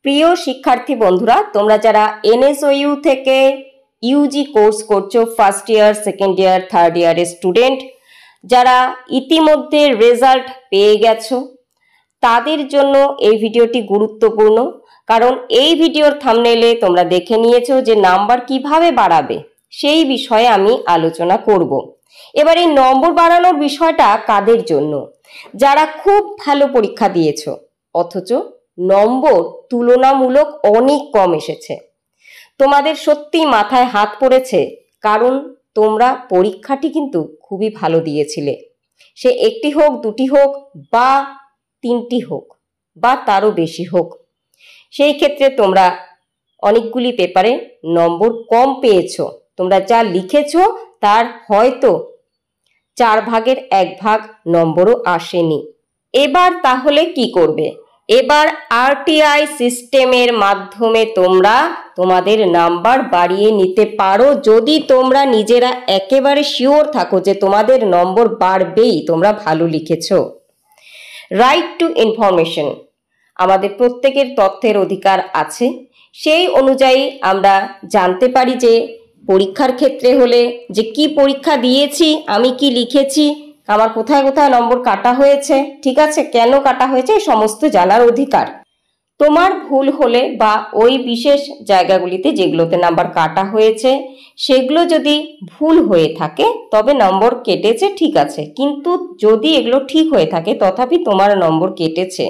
প্রিয় শিক্ষার্থী বন্ধুরা, তোমরা যারা এনএসওইউ থেকে ইউজি কোর্স করছো, first year, second year, third ইয়ারের স্টুডেন্ট, যারা ইতিমধ্যে রেজাল্ট পেয়ে গেছো, তাদের জন্য এই ভিডিওটি গুরুত্বপূর্ণ। কারণ এই ভিডিওর থাম্বনেইলে তোমরা দেখে নিয়েছো যে নাম্বার কিভাবে বাড়াবে, সেই বিষয়ে আমি আলোচনা করব। এবার এই নম্বর বাড়ানোর বিষয়টা কাদের জন্য? যারা খুব ভালো পরীক্ষা দিয়েছো অথচ নম্বর তুলনামূলক অনেক কম এসেছে। তোমাদের সত্যি মাথায় হাত পড়েছে, কারণ তোমরা পরীক্ষাটি কিন্তু খুবই ভালো দিয়েছিলে। সে একটি হোক, দুটি হোক, বা তিনটি হোক, বা তারও বেশি হোক। সেই ক্ষেত্রে তোমরা অনেকগুলি পেপারে নম্বর কম পেয়েছো। তোমরা যা লিখেছো তার হয়তো 4 ভাগের 1 ভাগ নম্বরও আসেনি। এবার তাহলে কি করবে? এবার আরটিআই সিস্টেমের মাধ্যমে তোমরা তোমাদের নাম্বার বাড়িয়ে নিতে পারো, যদি তোমরা নিজেরা একেবারে শিওর থাকো যে তোমাদের নম্বর বাড়বেই, তোমরা ভালো লিখেছো। রাইট টু ইনফরমেশন, আমাদের প্রত্যেকের তথ্যের অধিকার আছে। সেই অনুযায়ী আমরা জানতে পারি যে পরীক্ষার ক্ষেত্রে হলে যে কি পরীক্ষা দিয়েছি, আমি কি লিখেছি, আমার কোথায় কোথায় নম্বর কাটা হয়েছে, ঠিক আছে, কেন কাটা হয়েছে, সমস্ত জানার অধিকার। তোমার ভুল হলে বা ওই বিশেষ জায়গাগুলিতে যেগুলোতে নাম্বার কাটা হয়েছে সেগুলো যদি ভুল হয়ে থাকে তবে নম্বর কেটেছে, ঠিক আছে। কিন্তু যদি এগুলো ঠিক হয়ে থাকে তথাপি তোমার নম্বর কেটেছে,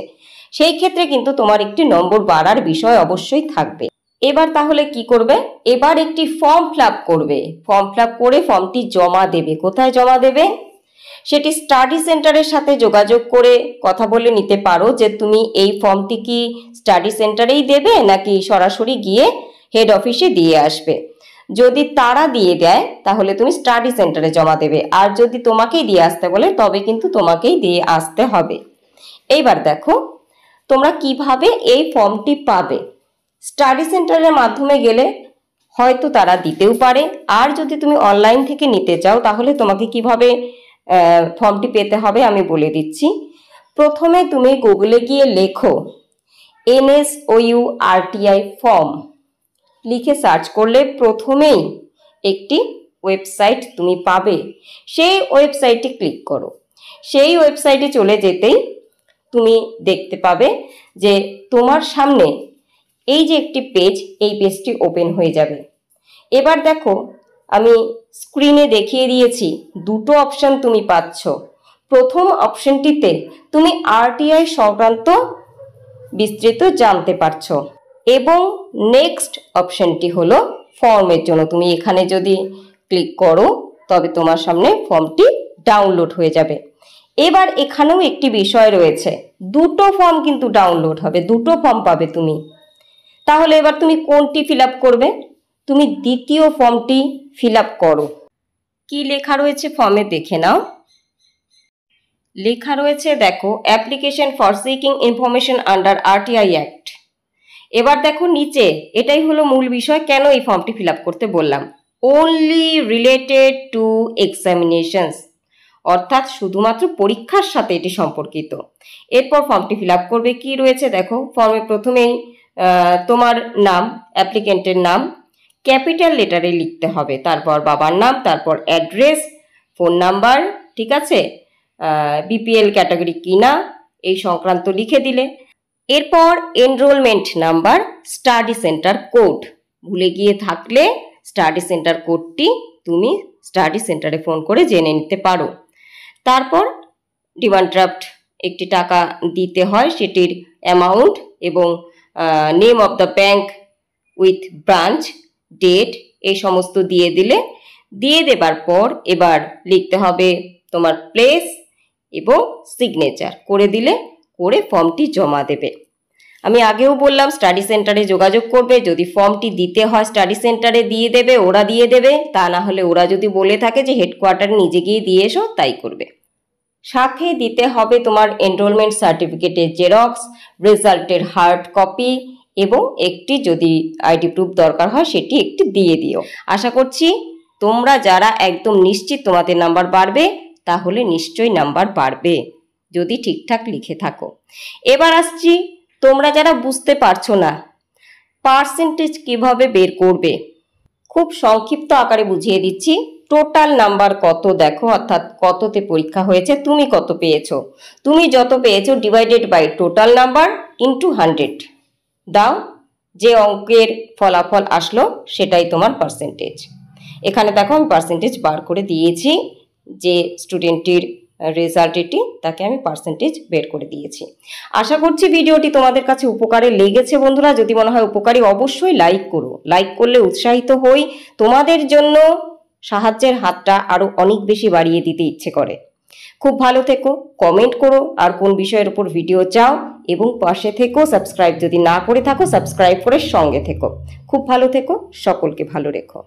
সেই ক্ষেত্রে কিন্তু তোমার একটি নম্বর বাড়ার বিষয় অবশ্যই থাকবে। এবার তাহলে কি করবে? এবার একটি ফর্ম ফিল আপ করবে। ফর্ম ফিল আপ করে ফর্মটি জমা দেবে। কোথায় জমা দেবে? সেটি স্টাডি সেন্টারের সাথে যোগাযোগ করে কথা বলে নিতে পারো যে তুমি এই ফর্মটি কি স্টাডি সেন্টারেই দেবে নাকি সরাসরি গিয়ে হেড অফিসে দিয়ে আসবে। যদি তারা দিয়ে দেয় তাহলে তুমি স্টাডি সেন্টারে জমা দেবে, আর যদি তোমাকেই দিয়ে আসতে বলে তবে কিন্তু তোমাকেই দিয়ে আসতে হবে। এইবার দেখো তোমরা কিভাবে এই ফর্মটি পাবে। স্টাডি সেন্টারের মাধ্যমে গেলে হয়তো তারা দিতেও পারে, আর যদি তুমি অনলাইন থেকে নিতে চাও তাহলে তোমাকে কিভাবে ফর্মটি পেতে হবে আমি বলে দিচ্ছি। প্রথমে তুমি গুগলে গিয়ে লেখো এনএসওইউ আরটিআই ফর্ম, লিখে সার্চ করলে প্রথমেই একটি ওয়েবসাইট তুমি পাবে। সেই ওয়েবসাইটে ক্লিক করো। সেই ওয়েবসাইটে চলে যেতেই তুমি দেখতে পাবে যে তোমার সামনে এই যে একটি পেজ, এই পেজটি ওপেন হয়ে যাবে। এবার দেখো আমি স্ক্রিনে দেখিয়ে দিয়েছি, দুটো অপশন তুমি পাচ্ছ। প্রথম অপশনটিতে তুমি আরটিআই সংক্রান্ত বিস্তৃত জানতে পারছো, এবং নেক্সট অপশনটি হলো ফর্মের জন্য। তুমি এখানে যদি ক্লিক করো তবে তোমার সামনে ফর্মটি ডাউনলোড হয়ে যাবে। এবার এখানেও একটি বিষয় রয়েছে, দুটো ফর্ম কিন্তু ডাউনলোড হবে, দুটো ফর্ম পাবে তুমি। তাহলে এবার তুমি কোনটি ফিল আপ করবে? তুমি দ্বিতীয় ফর্মটি ফিল আপ করো। কি লেখা রয়েছে ফর্মে দেখে নাও। লেখা রয়েছে দেখো, application for seeking information under RTI act. এবার দেখো নিচে, এটাই হলো মূল বিষয়, কেন এই ফর্মটি ফিল আপ করতে বললাম। ওনলি রিলেটেড টু এক্সামিনেশনস, অর্থাৎ শুধুমাত্র পরীক্ষার সাথে এটি সম্পর্কিত। এরপর ফর্মটি ফিল আপ করবে। কি রয়েছে দেখো, ফর্মে প্রথমেই তোমার নাম, অ্যাপ্লিকেন্টের নাম ক্যাপিটাল লেটারে লিখতে হবে, তারপর বাবার নাম, তারপর অ্যাড্রেস, ফোন নাম্বার, ঠিক আছে, বিপিএল ক্যাটাগরি কিনা এই সংক্রান্ত লিখে দিলে। এরপর enrolment number, study centre code, ভুলে গিয়ে থাকলে স্টাডি সেন্টার কোডটি তুমি স্টাডি সেন্টারে ফোন করে জেনে নিতে পারো। তারপর ডিমান্ড ড্রাফট একটি টাকা দিতে হয়, সেটির অ্যামাউন্ট এবং name of the bank with branch, date, এই সমস্ত দিয়ে দিলে। দিয়ে দেবার পর এবার লিখতে হবে তোমার প্লেস এবং সিগনেচার করে দিলে, করে ফর্মটি জমা দেবে। আমি আগেও বললাম স্টাডি সেন্টারে যোগাযোগ করবে। যদি ফর্মটি দিতে হয় স্টাডি সেন্টারে দিয়ে দেবে, ওরা দিয়ে দেবে। তা না হলে ওরা যদি বলে থাকে যে হেডকোয়ার্টার নিজে গিয়ে দিয়ে এসো, তাই করবে। সাথে দিতে হবে তোমার এনরোলমেন্ট সার্টিফিকেটের জেরক্স, রেজাল্টের হার্ড কপি এবং একটি যদি আইডি প্রুফ দরকার হয় সেটি একটি দিয়ে দিও। আশা করছি তোমরা যারা একদম নিশ্চিত তোমাদের নাম্বার বাড়বে, তাহলে নিশ্চয়ই নাম্বার বাড়বে যদি ঠিকঠাক লিখে থাকো। এবার আসছি তোমরা যারা বুঝতে পারছো না পার্সেন্টেজ কিভাবে বের করবে, খুব সংক্ষিপ্ত আকারে বুঝিয়ে দিচ্ছি। টোটাল নাম্বার কত দেখো, অর্থাৎ কততে পরীক্ষা হয়েছে, তুমি কত পেয়েছো, তুমি যত পেয়েছো divided by total number into 100 দাও, যে অঙ্কের ফলাফল আসলো সেটাই তোমার পার্সেন্টেজ। এখানে দেখো আমি পার্সেন্টেজ বার করে দিয়েছি, যে স্টুডেন্টটির রেজাল্ট এটি তাকে আমি পার্সেন্টেজ বের করে দিয়েছি। আশা করছি ভিডিওটি তোমাদের কাছে উপকারে লেগেছে বন্ধুরা। যদি মনে হয় উপকারী অবশ্যই লাইক করো, লাইক করলে উৎসাহিত হই, তোমাদের জন্য সাহায্যের হাতটা আরও অনেক বেশি বাড়িয়ে দিতে ইচ্ছে করে। খুব ভালো থেকো, কমেন্ট করো আর কোন বিষয়ের উপর ভিডিও চাও, এবং পাশে থেকো। সাবস্ক্রাইব যদি না করে থাকো সাবস্ক্রাইব করে সঙ্গে থেকো। খুব ভালো থেকো, সকলকে ভালো রেখো।